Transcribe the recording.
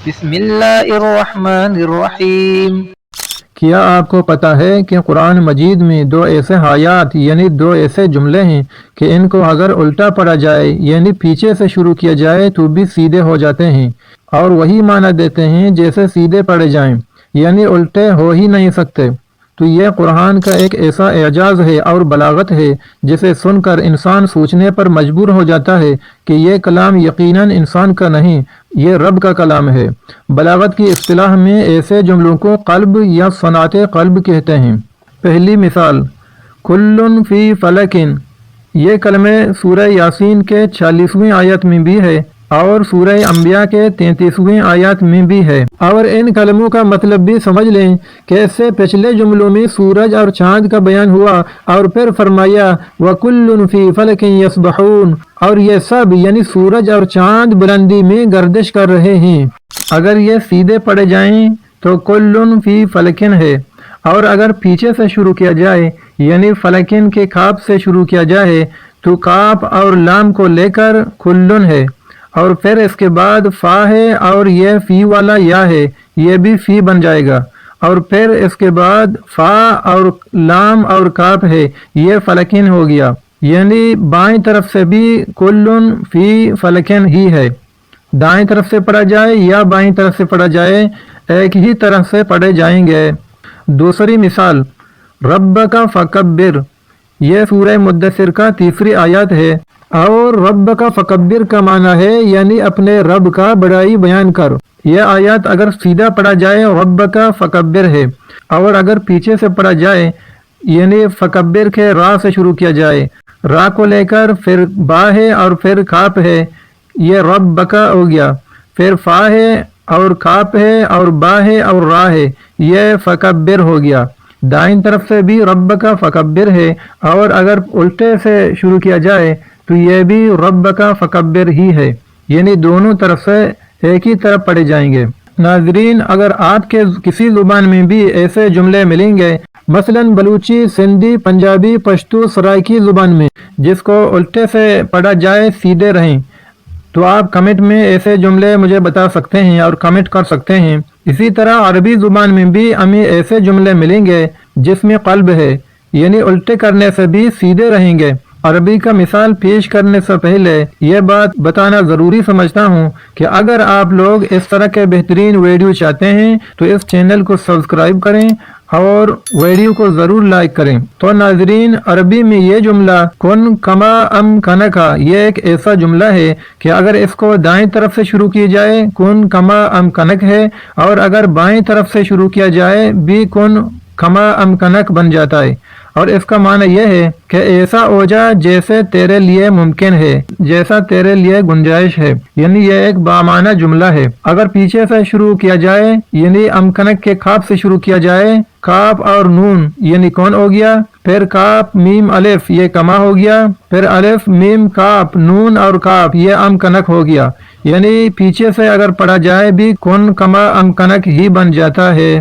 بسم اللہ الرحمن الرحیم۔ کیا آپ کو پتہ ہے کہ قرآن مجید میں دو ایسے آیات یعنی دو ایسے جملے ہیں کہ ان کو اگر الٹا پڑھا جائے یعنی پیچھے سے شروع کیا جائے تو بھی سیدھے ہو جاتے ہیں اور وہی معنی دیتے ہیں جیسے سیدھے پڑھے جائیں، یعنی الٹے ہو ہی نہیں سکتے۔ تو یہ قرآن کا ایک ایسا اعجاز ہے اور بلاغت ہے جسے سن کر انسان سوچنے پر مجبور ہو جاتا ہے کہ یہ کلام یقیناً انسان کا نہیں، یہ رب کا کلام ہے۔ بلاغت کی اصطلاح میں ایسے جملوں کو قلب یا صنعت قلب کہتے ہیں۔ پہلی مثال، کل فی فلکن، یہ کلمے سورہ یاسین کے 40ویں آیت میں بھی ہے اور سورہ انبیاء کے 33ویں آیات میں بھی ہے، اور ان کلموں کا مطلب بھی سمجھ لیں کہ اس سے پچھلے جملوں میں سورج اور چاند کا بیان ہوا اور پھر فرمایا وَكُلٌّ فِي فَلَكٍ يَسْبَحُونَ، اور یہ سب یعنی سورج اور چاند بلندی میں گردش کر رہے ہیں۔ اگر یہ سیدھے پڑھے جائیں تو کلٌ فی فلکن ہے، اور اگر پیچھے سے شروع کیا جائے یعنی فلکن کے کاف سے شروع کیا جائے تو کاف اور لام کو لے کر کلن ہے، اور پھر اس کے بعد فا ہے اور یہ فی والا یا ہے، یہ بھی فی بن جائے گا، اور پھر اس کے بعد فا اور لام اور کاف ہے، یہ فلکن ہو گیا، یعنی بائیں طرف سے بھی کلن فی فلکن ہی ہے۔ دائیں طرف سے پڑھا جائے یا بائیں طرف سے پڑھا جائے ایک ہی طرح سے پڑھے جائیں گے۔ دوسری مثال، ربک فکبر، یہ سورہ مدثر کا 3 آیات ہے، اور رب کا فکبر کا معنی ہے یعنی اپنے رب کا بڑائی بیان کر۔ یہ آیات اگر سیدھا پڑھا جائے رب کا فکبر ہے، اور اگر پیچھے سے پڑھا جائے یعنی فکبر کے را سے شروع کیا جائے، را کو لے کر پھر با ہے اور پھر کاف ہے، یہ رب کا ہو گیا، پھر فا ہے اور کاف ہے اور با ہے اور را ہے، یہ فکبر ہو گیا۔ دائیں طرف سے بھی رب کا فکبر ہے، اور اگر الٹے سے شروع کیا جائے تو یہ بھی رب کا فکبر ہی ہے، یعنی دونوں طرف سے ایک ہی طرف پڑھے جائیں گے۔ ناظرین، اگر آپ کے کسی زبان میں بھی ایسے جملے ملیں گے، مثلا بلوچی، سندھی، پنجابی، پشتو، سرائکی زبان میں جس کو الٹے سے پڑھا جائے سیدھے رہیں، تو آپ کمنٹ میں ایسے جملے مجھے بتا سکتے ہیں اور کمنٹ کر سکتے ہیں۔ اسی طرح عربی زبان میں بھی ہمیں ایسے جملے ملیں گے جس میں قلب ہے، یعنی الٹے کرنے سے بھی سیدھے رہیں گے۔ عربی کا مثال پیش کرنے سے پہلے یہ بات بتانا ضروری سمجھتا ہوں کہ اگر آپ لوگ اس طرح کے بہترین ویڈیو چاہتے ہیں تو اس چینل کو سبسکرائب کریں اور ویڈیو کو ضرور لائک کریں۔ تو ناظرین، عربی میں یہ جملہ کن کما ام کنکا، یہ ایک ایسا جملہ ہے کہ اگر اس کو دائیں طرف سے شروع کی جائے کن کما ام کنک ہے، اور اگر بائیں طرف سے شروع کیا جائے بھی کن کما ام کنک بن جاتا ہے، اور اس کا معنی یہ ہے کہ ایسا ہو جا جیسے تیرے لیے ممکن ہے، جیسا تیرے لیے گنجائش ہے، یعنی یہ ایک بامعنی جملہ ہے۔ اگر پیچھے سے شروع کیا جائے یعنی امکنک کے کاف سے شروع کیا جائے، کاف اور نون یعنی کون ہو گیا، پھر کاف میم الف یہ کما ہو گیا، پھر الف میم کاف نون اور کاف یہ امکنک ہو گیا، یعنی پیچھے سے اگر پڑھا جائے بھی کن کما امکنک ہی بن جاتا ہے۔